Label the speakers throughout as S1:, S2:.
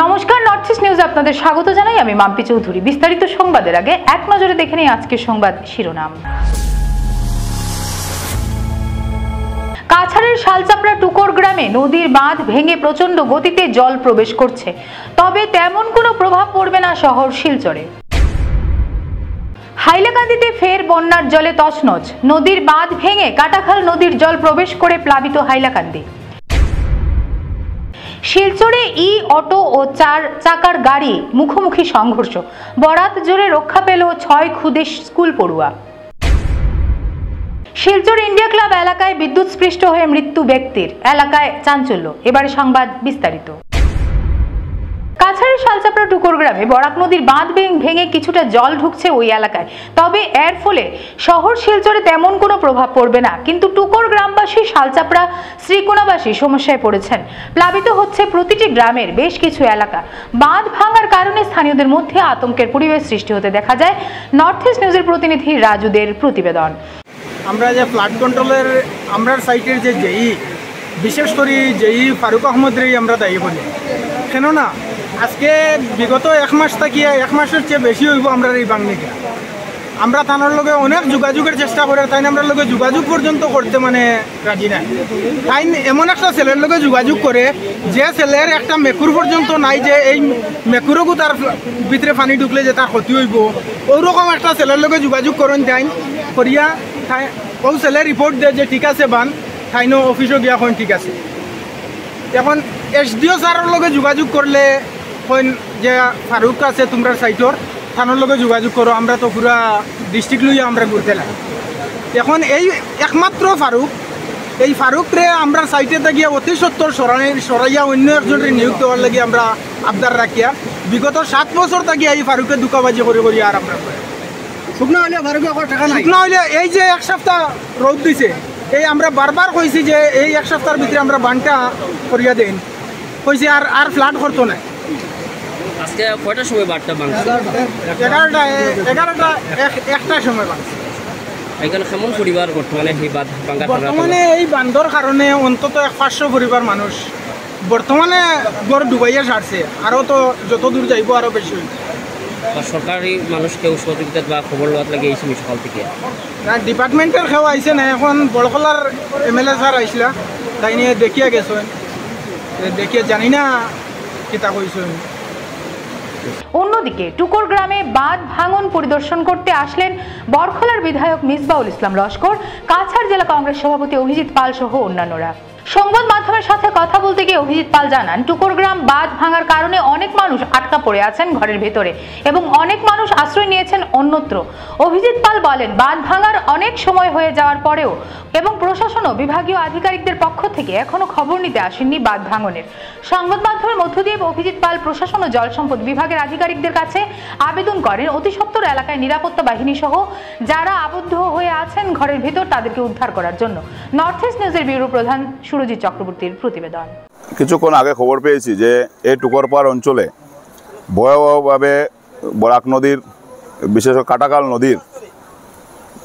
S1: নমস্কার, north east নিউজে আপনাদের স্বাগত জানাই। আমি মাম্পি চৌধুরী। বিস্তারিত সংবাদের আগে এক নজরে দেখে নিই আজকের সংবাদ শিরোনাম। কাছাড়ের শালচাপড়া টুকর গ্রামে নদীর বাঁধ ভেঙে প্রচন্ড গতিতে জল প্রবেশ করছে, তবে তেমন কোনো প্রভাব পড়বে না শহর শিলচরে। হাইলাকান্দিতে ফের বন্যার জলে তছনছ, নদীর বাঁধ ভেঙে কাটাখাল নদীর জল প্রবেশ করে প্লাবিত হাইলাকান্দি। শিলচরে অটো ও 4 চাকার গাড়ি মুখোমুখি সংঘর্ষ, বরাত জোরে রক্ষা পেল 6 খুদে স্কুল পড়ুয়া। শিলচর ইন্ডিয়া ক্লাব এলাকায় বিদ্যুৎস্পৃষ্ট হয়ে মৃত্যু ব্যক্তির, এলাকায় চাঞ্চল্য। এবারে সংবাদ বিস্তারিত। কাছাড়ের শালচাপড়া টুকর গ্রামে বরাক নদীর বাঁধ ভেঙে কিছুটা জল ঢুকছে ওই এলাকায়, তবে এর ফলে শহর শিলচরে তেমন কোনো প্রভাব পড়বে না। কিন্তু টুকর গ্রামবাসী, শালচাপড়া শ্রীকোনাবাসী সমস্যায় পড়েছেন। প্লাবিত হচ্ছে প্রতিটি গ্রামের বেশ কিছু এলাকা। বাঁধ ভাঙার কারণে স্থানীয়দের মধ্যে আতঙ্কের পরিবেশ সৃষ্টি হতে দেখা যায়। নর্থ ইস্ট নিউজের প্রতিনিধি রাজুদের প্রতিবেদন।
S2: আমরা যে ফ্লাড কন্ট্রোলের আমরা সাইটের যে বিশেষ করে ফারুক আহমদের আমরা দায়ী বলি, কেননা আজকে বিগত 1 মাস থেকে 1 মাসের চেয়ে বেশি হইব আমরা এই বাংলিকে। আমরা থানার লগে অনেক যোগাযোগের চেষ্টা করে, তাই আমরা লগে যোগাযোগ পর্যন্ত করতে রাজি নাই। তাই এমন একটা ছেলের লগে যোগাযোগ করে, যে ছেলের একটা মেকুর পর্যন্ত নাই, যে এই মেকুরকও তার ভিতরে পানি ঢুকলে যে তার ক্ষতি হইব, ওইরকম একটা ছেলের লগে যোগাযোগ করেন তাই করিয়া ও ছেলে রিপোর্ট দেয় যে ঠিক আছে বান, তাইনো অফিসও গিয়া এখন ঠিক আছে। এখন SDO স্যারের লগে যোগাযোগ করলে কইন যে ফারুক আছে তোমরা সাইটর, থানার লগে যোগাযোগ করো, আমরা তো পুরা ডিস্ট্রিক্ট লইয়া আমরা ঘুরতে লাগে। এখন এই একমাত্র এই ফারুকরে আমরা সাইটে গিয়া অতি সত্তর সরাইয়া অন্য একজনের নিয়োগ দেওয়ার লাগে আমরা আবদার রাখিয়া বিগত 7 বছর থেকে এই ফারুকের দুকাবাজি করি আর আমরা শুকনো হইলে ফারুকে টাকা নাই, শুকনো হইলে এই যে 1 সপ্তাহ রোদ দিছে, এই আমরা বারবার কইছি যে এই 1 সপ্তাহের ভিতরে আমরা বানটা করিয়া দেন, কইছি আর ফ্লাড করতো না।
S3: আজকে কয়টার সময় বারটা ভাঙছে?
S2: 11টার সময় ভাঙছে।
S3: এখানে কেমন পরিবার বর্তমানে এই বাঁধ ভাঙার
S2: বর্তমানে এই বান্ধর কারণে অন্তত 500 পরিবার মানুষ বর্তমানে গড় ডুবাইয়া ছাড়ছে, আরও তো যত দূর যাইব আরও বেশি হইবে।
S3: সরকারি মানুষকে সহযোগিতা বা খবর লওয়ার লাগে এইসব সকাল থেকে
S2: না, ডিপার্টমেন্টের খেয়ে আইসে না, এখন বড়খলার MLA স্যার আইসলা, তাই নিয়ে দেখিয়া গেছেন, দেখিয়া জানি না কিতা কইছেন।
S1: অন্যদিকে টুকর গ্রামে বাঁধ ভাঙন পরিদর্শন করতে আসলেন বরখলার বিধায়ক মিসবাউল ইসলাম লস্কর, কাছাড় জেলা কংগ্রেস সভাপতি অভিজিৎ পাল সহ অন্যান্যরা। সংবাদ মাধ্যমের সাথে কথা বলতে গিয়ে অভিজিৎ পাল জানান, টুকরগ্রাম বাঁধ ভাঙার কারণে অনেক মানুষ আটকা পড়ে আছেন ঘরের ভেতরে এবং অনেক মানুষ আশ্রয় নিয়েছেন অন্যত্র। অভিজিৎ পাল বলেন, বাঁধ ভাঙার অনেক সময় হয়ে যাওয়ার পরেও এবং প্রশাসন ও বিভাগীয় আধিকারিকদের পক্ষ থেকে এখনো খবর নিতে আসেননি বাঁধ ভাঙনের। সংবাদ মাধ্যমের মধ্য দিয়ে অভিজিৎ পাল প্রশাসন ও জল সম্পদ বিভাগের আধিকারিকদের কাছে আবেদন করেন অতি সত্বর এলাকায় নিরাপত্তা বাহিনী সহ যারা আবদ্ধ হয়ে আছেন ঘরের ভেতর তাদেরকে উদ্ধার করার জন্য। নর্থ ইস্ট নিউজের ব্যুরো প্রধান সুরজিৎ চক্রবর্তীর প্রতিবেদন।
S4: কিছুক্ষণ আগে খবর পেয়েছি যে এই টুকরপাড় অঞ্চলে ভয়াবহভাবে বরাক নদীর, বিশেষ করে কাটাখাল নদীর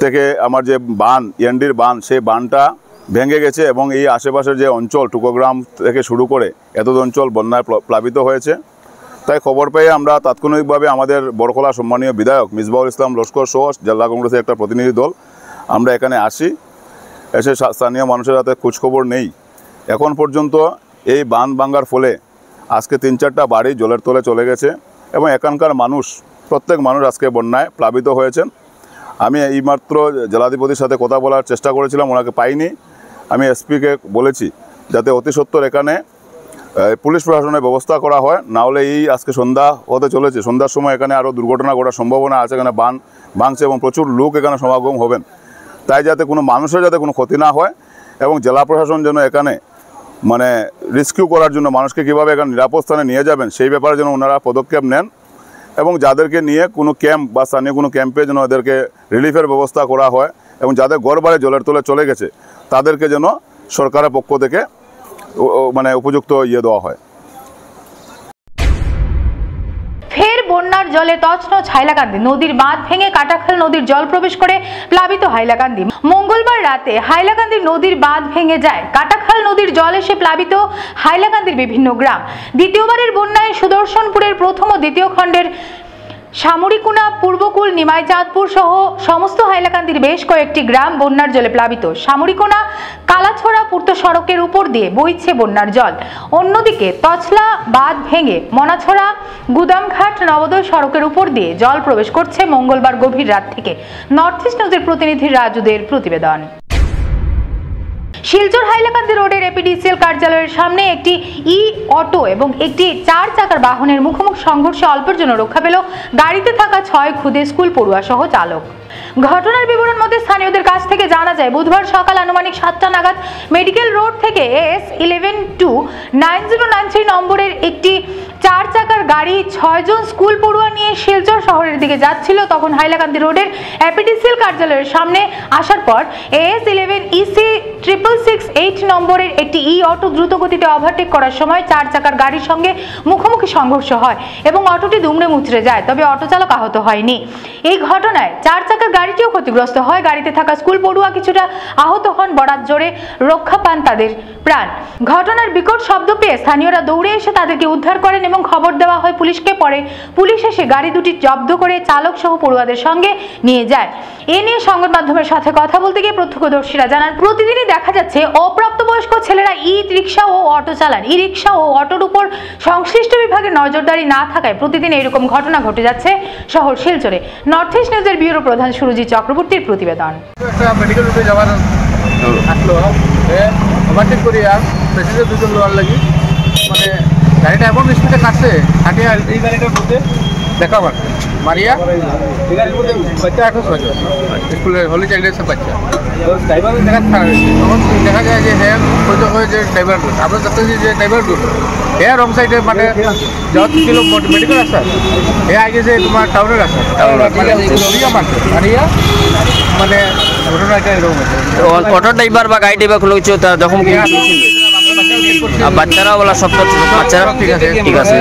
S4: থেকে আমার যে বান, এনডির বান, সেই বানটা ভেঙে গেছে এবং এই আশেপাশের যে অঞ্চল টুকরগ্রাম থেকে শুরু করে এত অঞ্চল বন্যায় প্লাবিত হয়েছে। তাই খবর পেয়ে আমরা তাৎক্ষণিকভাবে আমাদের বরখলা সম্মানীয় বিধায়ক মিসবাউল ইসলাম লস্কর সহ জেলা কংগ্রেসের একটা প্রতিনিধি দল আমরা এখানে আসি। এসে স্থানীয় মানুষের হাতে খোঁজখবর নেই। এখন পর্যন্ত এই বাঁধ ভাঙার ফলে আজকে 3-4টা বাড়ি জলের তলে চলে গেছে এবং এখানকার মানুষ, প্রত্যেক মানুষ আজকে বন্যায় প্লাবিত হয়েছেন। আমি এইমাত্র জেলাধিপতির সাথে কথা বলার চেষ্টা করেছিলাম, ওনাকে পাইনি। আমি এসপিকে বলেছি যাতে অতি সত্বর এখানে পুলিশ প্রশাসনের ব্যবস্থা করা হয়, না হলে এই আজকে সন্ধ্যা হতে চলেছে, সন্ধ্যার সময় এখানে আরও দুর্ঘটনা ঘটার সম্ভাবনা আছে। এখানে বাঁধ ভাঙছে এবং প্রচুর লোক এখানে সমাগম হবেন। তাই যাতে কোনো মানুষের যাতে কোনো ক্ষতি না হয় এবং জেলা প্রশাসন যেন এখানে রেস্কিউ করার জন্য মানুষকে কীভাবে এখানে নিরাপদ স্থানে নিয়ে যাবেন সেই ব্যাপারে যেন ওনারা পদক্ষেপ নেন এবং যাদেরকে নিয়ে কোনো ক্যাম্প বা স্থানীয় কোনো ক্যাম্পে যেন এদেরকে রিলিফের ব্যবস্থা করা হয় এবং যাদের ঘরবাড়ি জলের তলে চলে গেছে তাদেরকে যেন সরকারের পক্ষ থেকে উপযুক্ত দেওয়া হয়।
S1: ফের বন্যার জলে তছনছ হাইলাকান্দি, নদীর বাঁধ ভেঙে কাটাখাল নদীর জল প্রবেশ করে প্লাবিত হাইলাকান্দি। মঙ্গলবার রাতে হাইলাকান্দির নদীর বাঁধ ভেঙে যায়, কাটাখাল নদীর জল এসে প্লাবিত হাইলাকান্দির বিভিন্ন গ্রাম। দ্বিতীয়বারের বন্যায় সুদর্শনপুরের প্রথম ও দ্বিতীয় খণ্ডের সামরিকুনা, পূর্বকুল, নিমাইচাঁদপুর সহ সমস্ত হাইলাকান্দির বেশ কয়েকটি গ্রাম বন্যার জলে প্লাবিত। সামরিকুনা কালাছড়া পূর্ত সড়কের উপর দিয়ে বইছে বন্যার জল। অন্যদিকে তছলা বাঁধ ভেঙে মনাছড়া গুদামঘাট নবোদয় সড়কের উপর দিয়ে জল প্রবেশ করছে মঙ্গলবার গভীর রাত থেকে। নর্থ ইস্ট নিউজের প্রতিনিধি রাজুদের প্রতিবেদন। শিলচর হাইলাকান্দি রোডের এপিডিসিএল কার্যালয়ের সামনে একটি ই অটো এবং একটি 4 চাকার বাহনের মুখোমুখি সংঘর্ষে অল্পের জন্য রক্ষা পেল গাড়িতে থাকা 6 ক্ষুদে স্কুল পড়ুয়া সহ চালক। ঘটনার বিবরণ মতে স্থানীয়দের কাছ থেকে জানা যায়, বুধবার সকাল আনুমানিক 7টা নাগাদ মেডিকেল রোড থেকে AS11-29093 নম্বরের একটি 4 চাকার গাড়ি 6 জন স্কুল পড়ুয়া নিয়ে শিলচর শহরের দিকে যাচ্ছিল। তখন হাইলাকান্দি রোডের এপিডিসিএল কার্যালয়ের সামনে আসার পর AS11-EC6668 নম্বরের একটি ই অটো দ্রুত গতিতে ওভারটেক করার সময় 4 চাকার গাড়ির সঙ্গে মুখোমুখি সংঘর্ষ হয় এবং অটোটি দুমড়ে মুচড়ে যায়, তবে অটো চালক আহত হয়নি। এই ঘটনায় 4 চাকার গাড়িটিও ক্ষতিগ্রস্ত হয়। গাড়িতে থাকা স্কুল পড়ুয়া কিছুটা আহত হন, বরাত জোরে রক্ষা পান তাদের প্রাণ। ঘটনার বিকট শব্দ পেয়ে স্থানীয়রা দৌড়ে এসে তাদেরকে উদ্ধার করেন এবং খবর দেওয়া হয় পুলিশকে। পরে পুলিশ এসে গাড়ি দুটি জব্দ করে চালক সহ পড়ুয়াদের সঙ্গে নিয়ে যায়। এ নিয়ে সংবাদ মাধ্যমের সাথে কথা বলতে গিয়ে প্রত্যক্ষদর্শীরা জানান, প্রতিদিনই দেখা যাচ্ছে অপ্রাপ্তবয়স্ক ছেলেরা ই রিক্সা ও অটো চালান। ই রিক্সা ও অটোর উপর সংশ্লিষ্ট বিভাগের নজরদারি না থাকায় প্রতিদিন এরকম ঘটনা ঘটে যাচ্ছে শহর শিলচরে। নর্থ ইস্ট নিউজের ব্যুরো প্রধান সুরজিৎ চক্রবর্তীর প্রতিবেদন।
S5: মেডিকেল রুটে যাওয়ার আসলো, ওভারটেক করি আর পেছনে দুজন লোয়ার লাগি, মানে গাড়িটা এমন স্পিডে কাটছে, হাঁটিয়ে এই গাড়িটার মধ্যে দেখা মারিয়া এই গাড়ির মধ্যে বাচ্চা 18 বছর স্কুলের হলি চাইল্ডের সব বাচ্চা ড্রাইভার দেখা তখন দেখা যায় যে হ্যাঁ হয়তো হয় যে ড্রাইভার আমরা যাতে যে ড্রাইভার হ্যাঁ রং সাইডে মানে যাওয়া ছিল মেডিকেল রাস্তা হ্যাঁ আগে যে তোমার টাউনের রাস্তা মারিয়া মানে ঘটনাটা এরকম
S3: অটো ড্রাইভার বা গাড়ি ড্রাইভার কোনো কিছু যখন বাচ্চারা বলা সব বাচ্চারা ঠিক আছে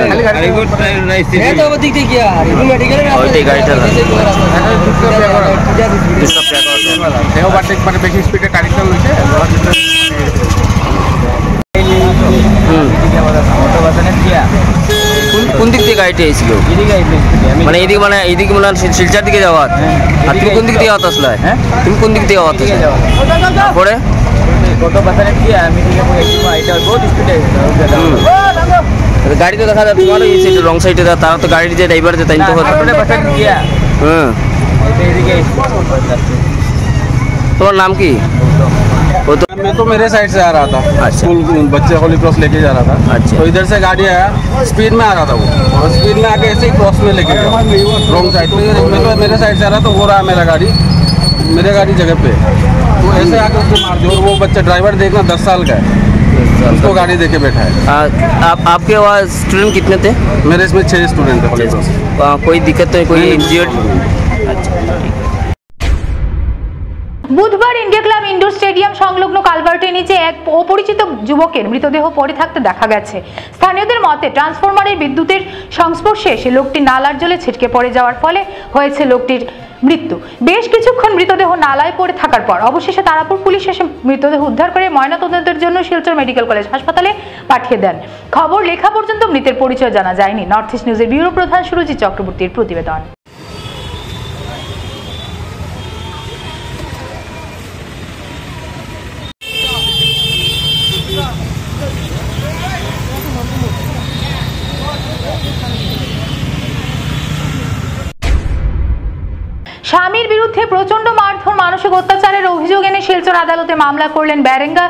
S5: মানে বেশি স্পিডে গাড়িটা লইছে
S3: কোন দিক থেকে গাড়িটা এসেছিল? মানে এইদিকে মনে হয় শিলচার দিকে যাওয়ার। আর তুমি কোন দিক থেকে যাওয়া আসলে? তুমি কোন দিক থেকে যাওয়া পরে গাড়ি তো দেখা যায় তোমার এই সাইডে রং সাইডে, তারা তো গাড়ির যে ড্রাইভার যে তাই তো তোমার নাম কি?
S5: मैं तो मेरे साइड से आ रहा था, स्कूल बच्चे होली क्रॉस लेके जा रहा था। तो इधर से गाड़ी आया, स्पीड में आ रहा था वो, और स्पीड में आके ऐसे ही क्रॉस में लेके गया रॉन्ग साइड में। मैं तो मेरे साइड से आ रहा तो हो रहा मेरा गाड़ी, मेरे गाड़ी जगह पे तो ऐसे आके उसको मार दिया। और वो बच्चा ड्राइवर देखना 10 साल का है, उसको गाड़ी देके बैठा है।
S3: आपके वहाँ स्टूडेंट कितने थे?
S5: मेरे इसमें 6 स्टूडेंट थे।
S3: कोई दिक्कत नहीं, कोई इंजर्ड?
S1: বুধবার ইন্ডিয়া ক্লাব ইনডোর স্টেডিয়াম সংলগ্ন কালভার্টের নিচে এক অপরিচিত যুবকের মৃতদেহ পড়ে থাকতে দেখা গেছে। স্থানীয়দের মতে ট্রান্সফরমারের বিদ্যুতের সংস্পর্শে এসে লোকটি নালার জলে ছিটকে পড়ে যাওয়ার ফলে হয়েছে লোকটির মৃত্যু। বেশ কিছুক্ষণ মৃতদেহ নালায় পড়ে থাকার পর অবশেষে তারাপুর পুলিশ এসে মৃতদেহ উদ্ধার করে ময়নাতদন্তের জন্য শিলচর মেডিকেল কলেজ হাসপাতালে পাঠিয়ে দেন। খবর লেখা পর্যন্ত মৃতের পরিচয় জানা যায়নি। নর্থ ইস্ট নিউজের ব্যুরো প্রধান সুরজিৎ চক্রবর্তীর প্রতিবেদন। স্বামীর বিরুদ্ধে প্রচন্ড মারধর, মানসিক অত্যাচারের অভিযোগ এনে শিলচর আদালতে মামলা করলেন ব্যারেঙ্গা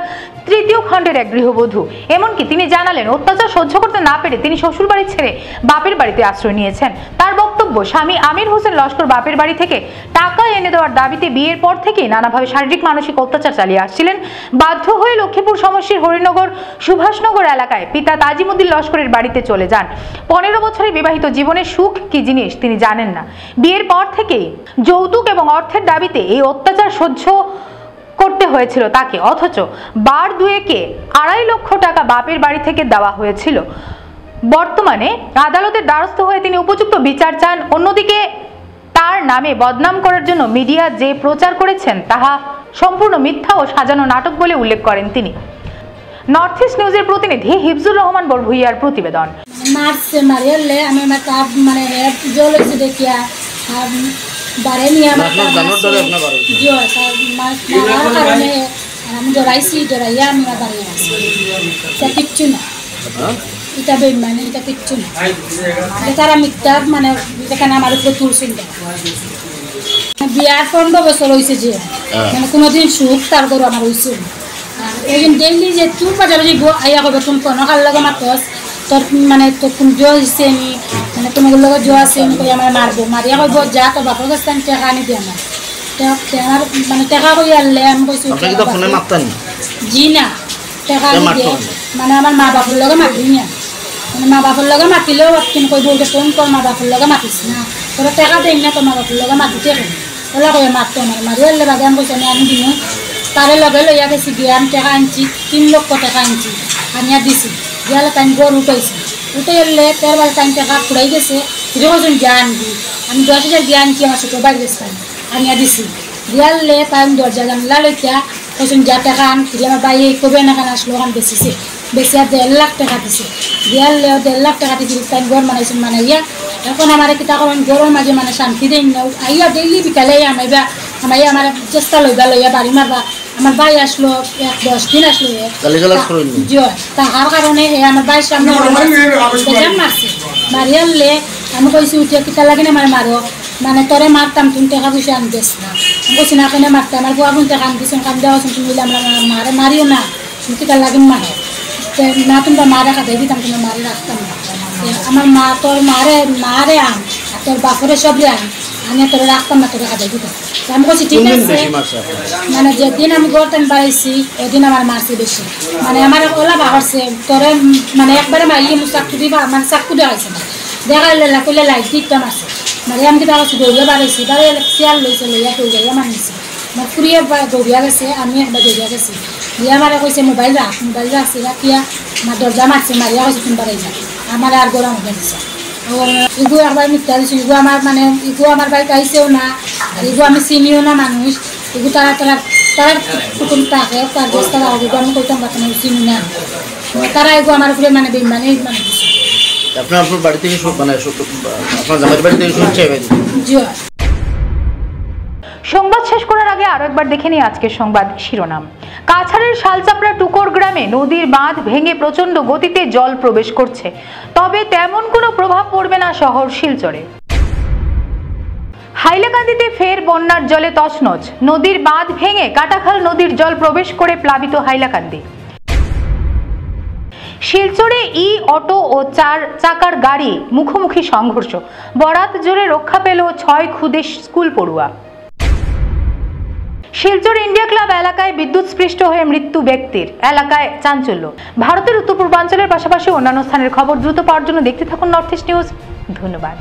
S1: 3য় খণ্ডের এক গৃহবধূ। এমনকি তিনি জানালেন অত্যাচার সহ্য করতে না পেরে তিনি শ্বশুর বাড়ি ছেড়ে বাপের বাড়িতে আশ্রয় নিয়েছেন। তার বক্তব্য, স্বামী আমির হোসেন লস্কর বাপের বাড়ি থেকে টাকা এনে দেওয়ার দাবিতে বিয়ের পর থেকেই নানাভাবে শারীরিক মানসিক অত্যাচার চালিয়ে আসছিলেন। বাধ্য হয়ে লক্ষ্মীপুর সমষ্টির হরিনগর সুভাষনগর এলাকায় পিতা তাজিমুদ্দিন লস্করের বাড়িতে চলে যান। 15 বছরের বিবাহিত জীবনের সুখ কি জিনিস তিনি জানেন না। বিয়ের পর থেকেই যৌতুক এবং অর্থের দাবিতে এই অত্যাচার সহ্য করতে হয়েছিল তাকে, অথচ বার দুয়েকে 2.5 লক্ষ টাকা বাপের বাড়ি থেকে দেওয়া হয়েছিল। বর্তমানে আদালতের দ্বারস্থ হয়ে তিনি উপযুক্ত বিচার চান। অন্যদিকে তার নামে বদনাম করার জন্য মিডিয়া যে প্রচার করেছেন তাহা সম্পূর্ণ মিথ্যা ও সাজানো নাটক বলে উল্লেখ করেন তিনি। নর্থ ইস্ট নিউজের প্রতিনিধি হিফজুর রহমান বড়ভূইয়ার প্রতিবেদন।
S6: মারছে মারিয়ালে আমি আমার কাপ মানে জল হয়েছে দেখিয়া বারে নিয়ে আমার কারণে আমি ডরাইয়া আমি বাড়ি আসি। এটা কিচ্ছু না, এটা বেমানি, এটা কিচ্ছু না। তারা মিথ্যা মানে যেখানে আমার উপরে তুলছিল। বিয়ার 15 বছর হয়েছে যে মানে কোনোদিন সুখ তার গরু আমার হয়েছে। এখন ডেইলি যে তুই বাজারে আইয়া করবে তুমি কোনো কার লগে মাতস তোর মানে তোর কোন জো হয়েছে নি মানে কোনো লগে জো আছে নি করে আমার মারবো, মারিয়া করব যা তোর বাপর কাছে টাকা আনি দিয়ে আমার আমার মানে টাকা করে আনলে আমি কইছি জি না টাকা দিয়ে মানে আমার মা বাপর লগে মাতি না, মানে মা বাপর লগে মাতিলেও কিন্তু কইব যে ফোন কর মা বাপর লগে মাতিস না, তোর টাকা দেই না তোর মা বাপর লগে মাতিতে ওলা করে মারতো আমার মারিয়া আনলে বাগে আমি কইছি আমি দিন তারে লগে লইয়া গেছি গিয়ে আমি টাকা আনছি 3 লক্ষ টাকা আনছি আনিয়া দিছি দিয়ালে তাই গরু উঠাইছি উঠে এলে তার বাড়ি তাই টাকা ফুরাই গেছে ফিরে যা আনবি আমি 10,000 দিয়ে আনছি আমার ছোটো বাড়ি গেছি আনিয়া দিছি দিয়ালে তাই দরজা জানলা লইতা কইছেন যা টাকা আন ফিরে আমার বাড়ি কবে না কেন আসলো ওখান বেশিছে বেশি আর 1.5 লাখ টাকা দিছে দিয়ালে 1.5 লাখ টাকা দিছি তাই ঘর বানাইছেন মানাইয়া এখন আমার কিতা করেন গরুর মাঝে মানে শান্তি দেই না আইয়া ডেইলি বিকালে আমাইবা আমাইয়া আমার চেষ্টা লইবা লইয়া বাড়ি মারবা আমার ভাই আসলো 10 দিন আসলো তাহার কারণে আমার ভাই সামনে মারছে মারিয়ালে আমি কইছি উঠে কিতা লাগে না মানে মারো মানে তোরে মারতাম তুমি টাকা পয়সা আনতেছ না আমি কইছি না কেন মারতে আমার বুয়া বোন টাকা আনতেছেন কাম দেওয়া তুমি আমরা মারে মারিও না তুমি কিতা লাগে মারো না তুমি মারে খাতে দিতাম তুমি মারি রাখতাম না আমার মা তোর মারে আন আর তোর বাপরে সবরে আন আমি তোর রাখতাম না তোর খাতে দিতাম আমি কইছি ঠিক আছে মানে যেদিন আমি গরতাম বাড়াইছি ওদিন আমার মারছে বেশি মানে আমার ওলা বাড়ছে তোরে মানে একবারে মারিয়ে মুখ চাকু দিবা মানে চাকু দেওয়া হয়েছে না দেখা কইলে লাইট দিতাম আছে মানে আমি কিনা করছি দৌড়িয়া বাড়াইছি বাড়াই চেয়ার লইছে লইয়া দৌড়াইয়া মানিছি আমার ফুরিয়ে দৌড়িয়া গেছে আমি একবার দৌড়িয়া গেছি দিয়ে আমার কইছে মোবাইল রাখছি রাখিয়া আমার দরজা মারছে মারিয়া কইছে তুমি বাড়াই যা আমার আর গরম হয়ে গেছে ইগু একবার মিথ্যা দিচ্ছি ইগু আমার মানে ইগু আমার বাড়িতে আইসেও না আর ইগু আমি চিনিও না মানুষ ইগু তার কুটুম থাকে তার দেশ তারা ইগু আমি কইতাম বাচ্চা চিনি না তারা ইগু আমার উপরে মানে বেমানে মানে দিচ্ছে।
S7: আপনার বাড়ি থেকে মানে আপনার জামাইয়ের বাড়ি থেকে শুনছে
S6: জি।
S1: সংবাদ শেষ করার আগে আরো একবার দেখে নিই আজকের সংবাদ শিরোনাম। কাছাড়ের শালচাপড়া টুকর গ্রামে নদীর বাঁধ ভেঙে প্রচন্ড গতিতে জল প্রবেশ করছে, তবে তেমন কোনো প্রভাব পড়বে না শহর শিলচরে। হাইলাকান্দিতে ফের বন্যার জলে তছনছ, নদীর বাঁধ ভেঙে কাটাখাল নদীর জল প্রবেশ করে প্লাবিত হাইলাকান্দি। শিলচরে ই অটো ও 4 চাকার গাড়ি মুখোমুখি সংঘর্ষ, বরাত জোরে রক্ষা পেল 6 খুদে স্কুল পড়ুয়া। শিলচর ইন্ডিয়া ক্লাব এলাকায় বিদ্যুৎস্পৃষ্ট হয়ে মৃত্যু ব্যক্তির, এলাকায় চাঞ্চল্য। ভারতের উত্তর পূর্বাঞ্চলের পাশাপাশি অন্যান্য স্থানের খবর দ্রুত পাওয়ার জন্য দেখতে থাকুন নর্থ ইস্ট নিউজ। ধন্যবাদ।